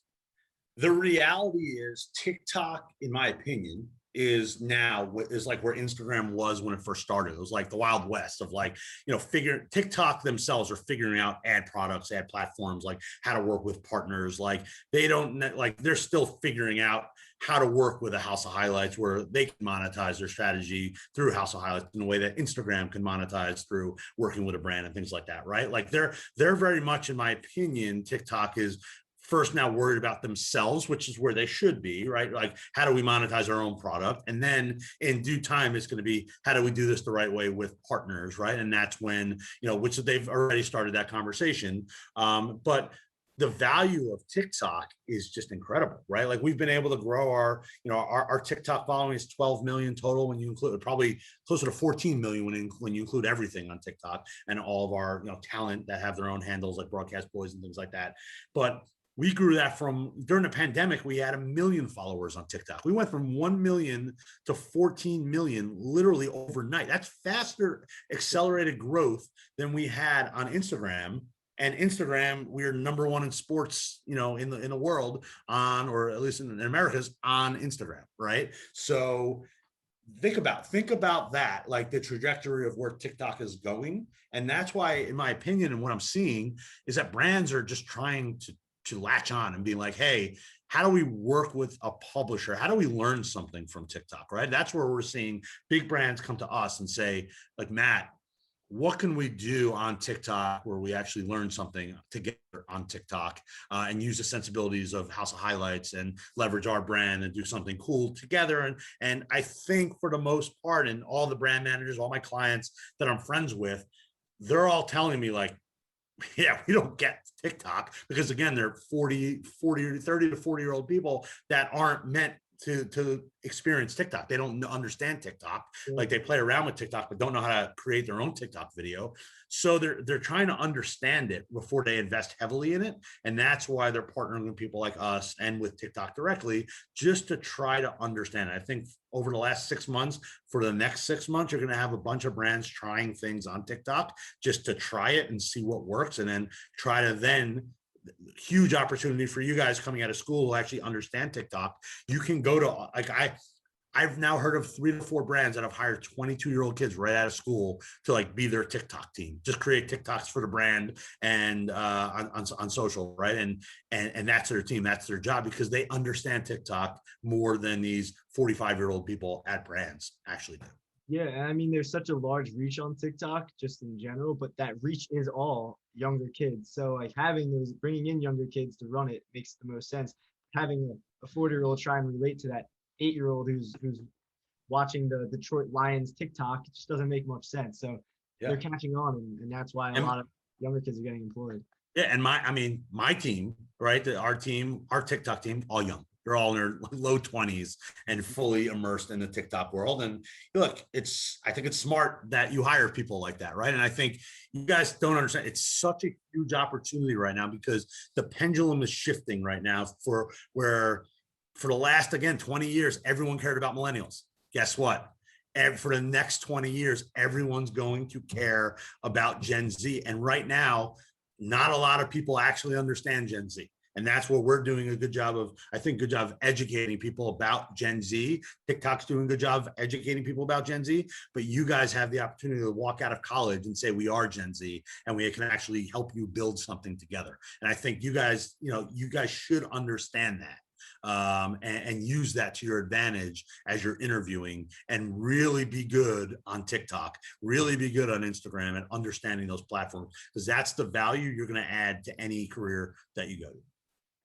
the reality is TikTok, in my opinion, is like where Instagram was when it first started. It was like the Wild West of like, TikTok themselves are figuring out ad products, ad platforms, like how to work with partners. Like they're still figuring out how to work with a House of Highlights where they can monetize their strategy through House of Highlights in a way that Instagram can monetize through working with a brand and things like that, right? Like they're very much, in my opinion, TikTok is first now worried about themselves, which is where they should be, right? Like, how do we monetize our own product? And then in due time, it's going to be, how do we do this the right way with partners, right? And that's when, which they've already started that conversation. But the value of TikTok is just incredible, right? Like we've been able to grow our TikTok following is 12 million total when you include, probably closer to 14 million when you include everything on TikTok and all of our talent that have their own handles like Broadcast Boys and things like that. But we grew that from during the pandemic, we had 1 million followers on TikTok. We went from 1 million to 14 million literally overnight. That's faster accelerated growth than we had on Instagram. And Instagram, we're number one in sports, in the world on, or at least in America's on Instagram, right? So think about that, like the trajectory of where TikTok is going. And that's why, in my opinion, and what I'm seeing is that brands are just trying to latch on and be like, hey, how do we work with a publisher? How do we learn something from TikTok, right? That's where we're seeing big brands come to us and say, like, Matt, what can we do on TikTok where we actually learn something together on TikTok and use the sensibilities of House of Highlights and leverage our brand and do something cool together. And I think for the most part, and all the brand managers, all my clients that I'm friends with, they're all telling me like, yeah, we don't get TikTok because again, they're 30 to 40-year-old people that aren't meant to experience TikTok. They don't understand TikTok. Like they play around with TikTok, but don't know how to create their own TikTok video. So they're trying to understand it before they invest heavily in it. And that's why they're partnering with people like us and with TikTok directly, just to try to understand it. I think over the last 6 months, for the next 6 months, you're going to have a bunch of brands trying things on TikTok just to try it and see what works. And then try to huge opportunity for you guys coming out of school who actually understand TikTok. You can go to, like, I've now heard of 3 to 4 brands that have hired 22-year-old kids right out of school to like be their TikTok team, just create TikToks for the brand and on social, right? And that's their team, that's their job, because they understand TikTok more than these 45-year-old people at brands actually do. Yeah, and I mean, there's such a large reach on TikTok just in general, but that reach is all younger kids. So like bringing in younger kids to run it makes the most sense. Having a 40-year-old try and relate to that 8-year-old who's watching the Detroit Lions TikTok, it just doesn't make much sense. So they're Yeah. catching on, and that's why a And lot of younger kids are getting employed. yeah, and my team, right? Our team, our TikTok team, all young. They're all in their low 20s and fully immersed in the TikTok world. And look, I think it's smart that you hire people like that, right? And I think you guys don't understand. It's such a huge opportunity right now because the pendulum is shifting right now for the last, again, 20 years, everyone cared about millennials. Guess what? For the next 20 years, everyone's going to care about Gen Z. And right now, not a lot of people actually understand Gen Z. And that's what we're doing a good job of, I think, good job of educating people about Gen Z. TikTok's doing a good job of educating people about Gen Z, but you guys have the opportunity to walk out of college and say, we are Gen Z, and we can actually help you build something together. And I think you guys should understand that. And use that to your advantage as you're interviewing, and really be good on TikTok, really be good on Instagram, and understanding those platforms, because that's the value you're going to add to any career that you go to.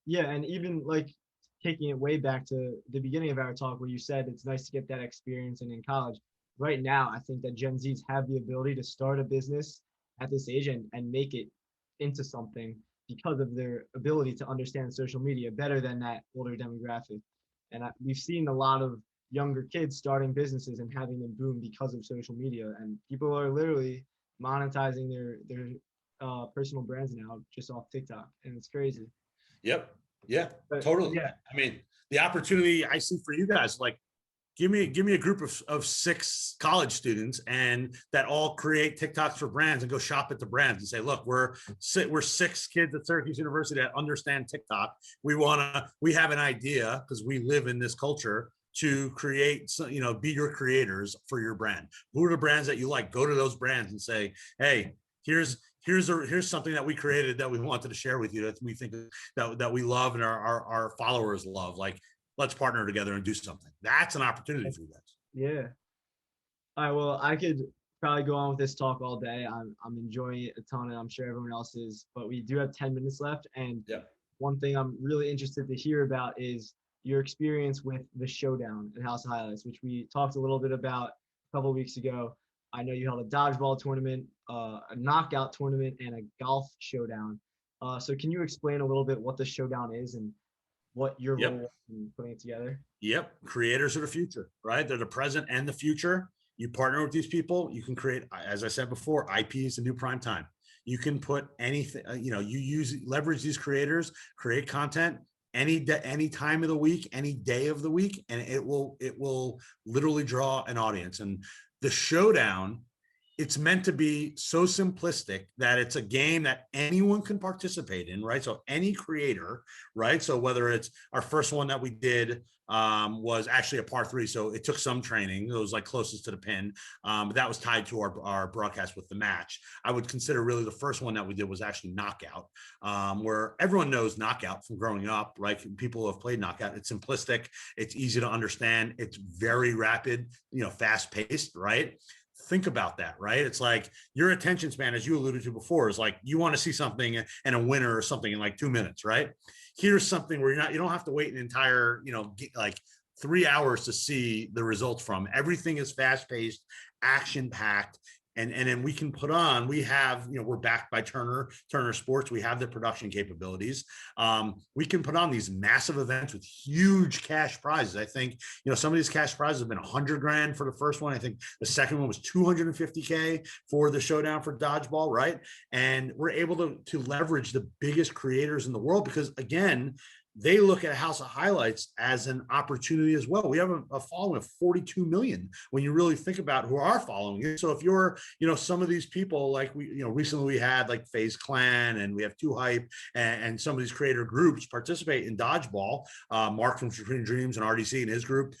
Yeah, and even like taking it way back to the beginning of our talk where you said it's nice to get that experience and in college. Right now, I think that Gen Zs have the ability to start a business at this age and make it into something because of their ability to understand social media better than that older demographic. And we've seen a lot of younger kids starting businesses and having them boom because of social media. And people are literally monetizing their personal brands now just off TikTok, and it's crazy. Yep. Yeah, But totally. yeah, I mean, the opportunity I see for you guys, like, give me a group of 6 college students and that all create TikToks for brands and go shop at the brands and say, look, we're 6 kids at Syracuse University that understand TikTok. We have an idea, because we live in this culture, to create, be your creators for your brand. Who are the brands that you like? Go to those brands and say, hey, here's something that we created that we wanted to share with you, that we think that we love and our followers love. Like, let's partner together and do something. That's an opportunity for you guys. yeah. All right. Well, I could probably go on with this talk all day. I'm enjoying it a ton, and I'm sure everyone else is. But we do have 10 minutes left, and one thing I'm really interested to hear about is your experience with the Showdown at House of Highlights, which we talked a little bit about a couple of weeks ago. I know you held a dodgeball tournament, a knockout tournament, and a golf showdown. So can you explain a little bit what the Showdown is and what your role in putting it together? Yep. Creators are the future, right? They're the present and the future. You partner with these people, you can create, as I said before, IP is the new prime time. You can put anything, leverage these creators, create content any time of the week, any day of the week, and it will literally draw an audience. And the Showdown, it's meant to be so simplistic that it's a game that anyone can participate in, right? So any creator, right? So whether it's our first one that we did was actually a par 3, so it took some training. It was like closest to the pin, but that was tied to our broadcast with the match. I would consider really the first one that we did was actually Knockout, where everyone knows Knockout from growing up, right? People who have played Knockout. It's simplistic. It's easy to understand. It's very rapid, fast paced, right? Think about that, right? It's like your attention span, as you alluded to before, is like you want to see something and a winner or something in like 2 minutes, right? Here's something where you don't have to wait an entire, like 3 hours to see the results from. Everything is fast paced, action packed. And then we can put on, we have, we're backed by Turner Sports. We have the production capabilities. We can put on these massive events with huge cash prizes. I think, some of these cash prizes have been $100,000 for the first one. I think the second one was $250K for the Showdown for dodgeball, right? And we're able to leverage the biggest creators in the world because, again, they look at House of Highlights as an opportunity as well. We have a following of 42 million when you really think about who are following you. So if you're, some of these people, like we, recently we had like FaZe Clan and we have 2Hype and some of these creator groups participate in dodgeball. Mark from Supreme Dreams and RDC and his group.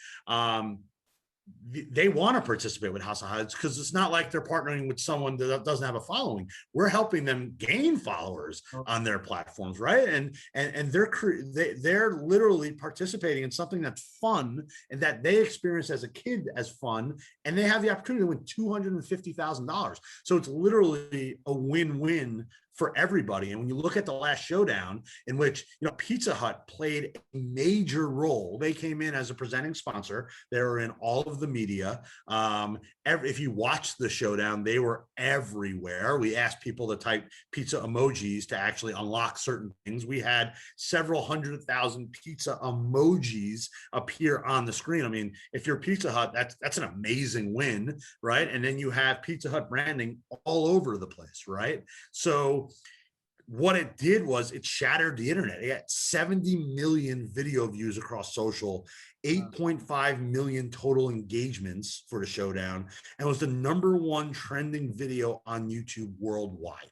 they want to participate with House of Highlights because it's not like they're partnering with someone that doesn't have a following. We're helping them gain followers on their platforms, right? And they're literally participating in something that's fun and that they experienced as a kid as fun, and they have the opportunity to win $250,000. So it's literally a win-win for everybody. And when you look at the last showdown, in which Pizza Hut played a major role, they came in as a presenting sponsor. They were in all of the media. If you watch the showdown, they were everywhere. We asked people to type pizza emojis to actually unlock certain things. We had several 100,000 pizza emojis appear on the screen. I mean, if you're Pizza Hut, that's an amazing win, right? And then you have Pizza Hut branding all over the place, right? So what it did was it shattered the internet. It got 70 million video views across social, 8.5 million total engagements for the showdown, and was the #1 trending video on YouTube worldwide.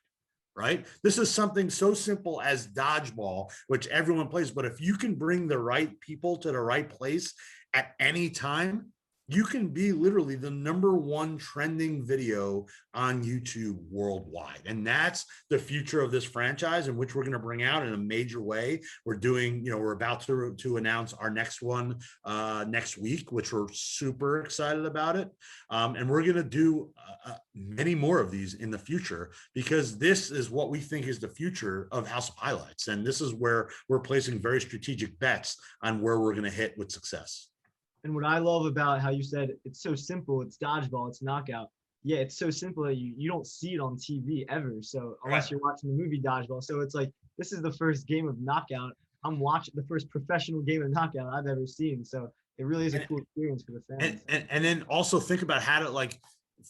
Right? This is something so simple as dodgeball, which everyone plays. But if you can bring the right people to the right place at any time, you can be literally the #1 trending video on YouTube worldwide. And that's the future of this franchise, in which we're going to bring out in a major way. We're about to announce our next one next week, which we're super excited about it. And we're going to do many more of these in the future, because this is what we think is the future of House of Highlights. And this is where we're placing very strategic bets on where we're going to hit with success. And what I love about how you said it's so simple, it's dodgeball, it's knockout. Yeah, it's so simple that you don't see it on TV ever. So unless you're watching the movie Dodgeball. So it's like, this is the first game of knockout. I'm watching the first professional game of knockout I've ever seen. So it really is a cool experience for the fans. And then also think about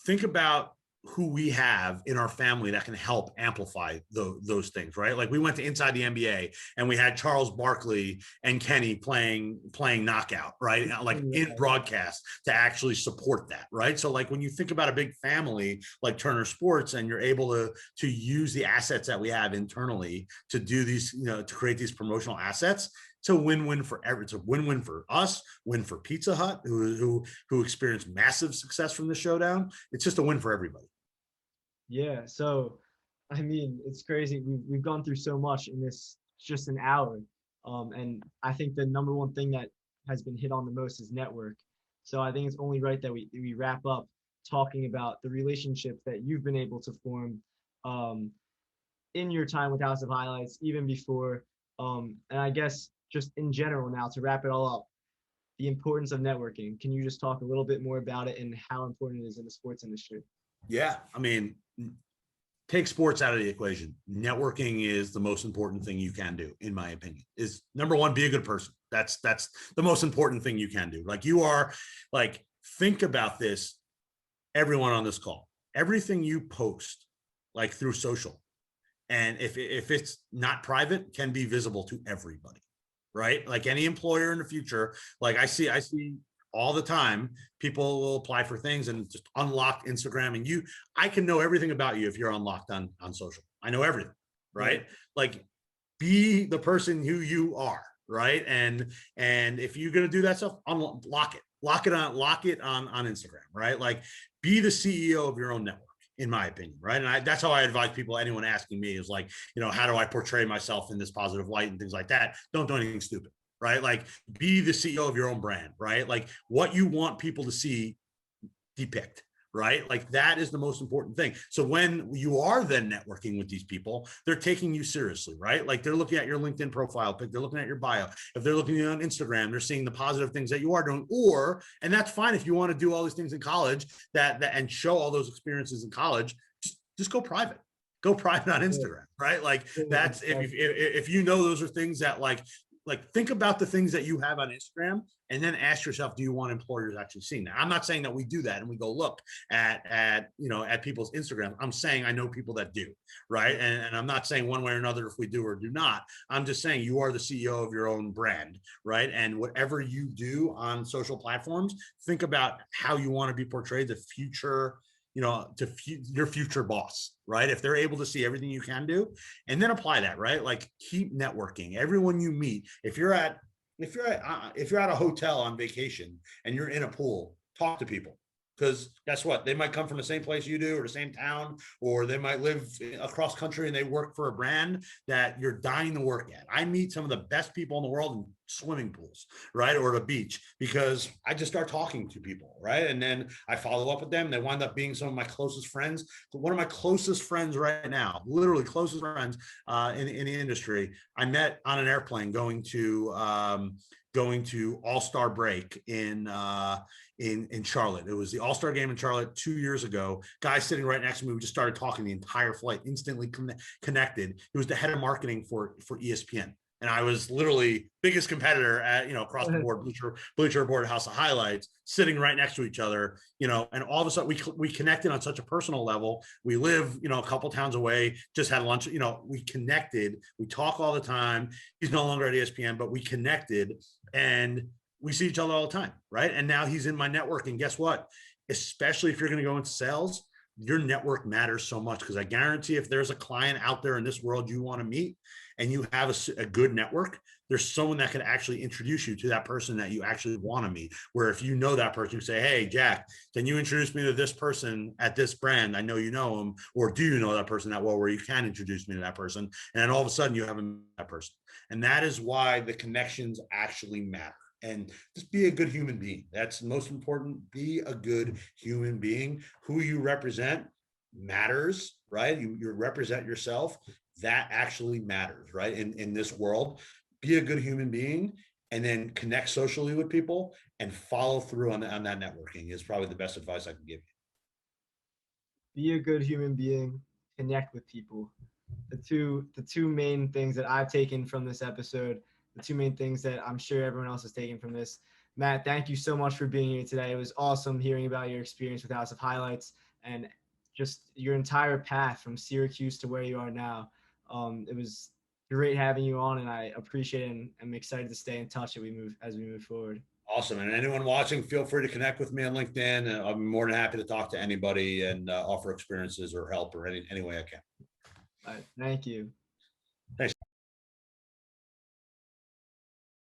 think about who we have in our family that can help amplify those things, right? Like we went to Inside the NBA and we had Charles Barkley and Kenny playing knockout, right? Like in broadcast to actually support that, right? So like when you think about a big family like Turner Sports, and you're able to use the assets that we have internally to do these, to create these promotional assets, it's a win-win for everyone. It's a win-win for us, win for Pizza Hut, who experienced massive success from the showdown. It's just a win for everybody. Yeah. So, I mean, it's crazy. We've gone through so much in this just an hour. And I think the #1 thing that has been hit on the most is network. So I think it's only right that we wrap up talking about the relationships that you've been able to form in your time with House of Highlights, even before. And I guess just in general now, to wrap it all up, the importance of networking. Can you just talk a little bit more about it and how important it is in the sports industry? Yeah, I mean, take sports out of the equation. Networking is the most important thing you can do, in my opinion. Is #1, be a good person. That's the most important thing you can do. Think about this, everyone on this call. Everything you post, like through social, and if it's not private, can be visible to everybody, right? Like any employer in the future, like I see all the time, people will apply for things and just unlock Instagram, and I can know everything about you if you're unlocked on social. I know everything, right? Like, be the person who you are, right? And if you're gonna do that stuff, lock it on Instagram, right? Like, be the CEO of your own network, in my opinion, right? And that's how I advise people. Anyone asking me is like, how do I portray myself in this positive light and things like that? Don't do anything stupid. Right? Like, be the CEO of your own brand, right? Like, what you want people to see, depict, right? Like, that is the most important thing. So when you are then networking with these people, they're taking you seriously, right? Like, they're looking at your LinkedIn profile pic, they're looking at your bio. If they're looking at you on Instagram, they're seeing the positive things that you are doing. And that's fine if you want to do all these things in college and show all those experiences in college, just go private. Go private on Instagram, right? Like, that's if you know those are things that like think about the things that you have on Instagram, and then ask yourself, do you want employers actually seeing that? I'm not saying that we do that and we go look at people's Instagram. I'm saying I know people that do, right? And I'm not saying one way or another if we do or do not. I'm just saying you are the CEO of your own brand, right? And whatever you do on social platforms, think about how you want to be portrayed, the future, your future boss, right? If they're able to see everything you can do, and then apply that, right? Like, keep networking. Everyone you meet, if you're at a hotel on vacation and you're in a pool, talk to people. Because guess what? They might come from the same place you do or the same town, or they might live across country and they work for a brand that you're dying to work at. I meet some of the best people in the world in swimming pools, right? Or the beach, because I just start talking to people, right? And then I follow up with them. They wind up being some of my closest friends. But one of my closest friends right now, literally closest friends in the industry, I met on an airplane going to All-Star break in Charlotte. It was the All-Star game in Charlotte 2 years ago. Guy sitting right next to me, we just started talking the entire flight, instantly connected. He was the head of marketing for ESPN. And I was literally biggest competitor at, across the board, Bleacher Report, House of Highlights, sitting right next to each other, and all of a sudden we connected on such a personal level. We live, a couple towns away, just had lunch, we connected, we talk all the time. He's no longer at ESPN, but we connected and we see each other all the time. Right. And now he's in my network. And guess what? Especially if you're going to go into sales, your network matters so much, because I guarantee if there's a client out there in this world you want to meet and you have a good network, there's someone that can actually introduce you to that person that you actually want to meet. Where if you know that person, you say, hey, Jack, can you introduce me to this person at this brand? I know you know him. Or do you know that person that well, where you can introduce me to that person? And then all of a sudden you have that person. And that is why the connections actually matter. And just be a good human being. That's the most important. Be a good human being. Who you represent matters, right? You represent yourself. That actually matters, right? In this world, be a good human being, and then connect socially with people and follow through on that networking is probably the best advice I can give you. Be a good human being, connect with people. The two main things that I've taken from this episode, the two main things that I'm sure everyone else is taking from this. Matt, thank you so much for being here today. It was awesome hearing about your experience with House of Highlights and just your entire path from Syracuse to where you are now. It was great having you on, and I appreciate it, and I'm excited to stay in touch as we move forward. Awesome. And anyone watching, feel free to connect with me on LinkedIn. I'm more than happy to talk to anybody and offer experiences or help or any way I can. All right, thank you. Thanks.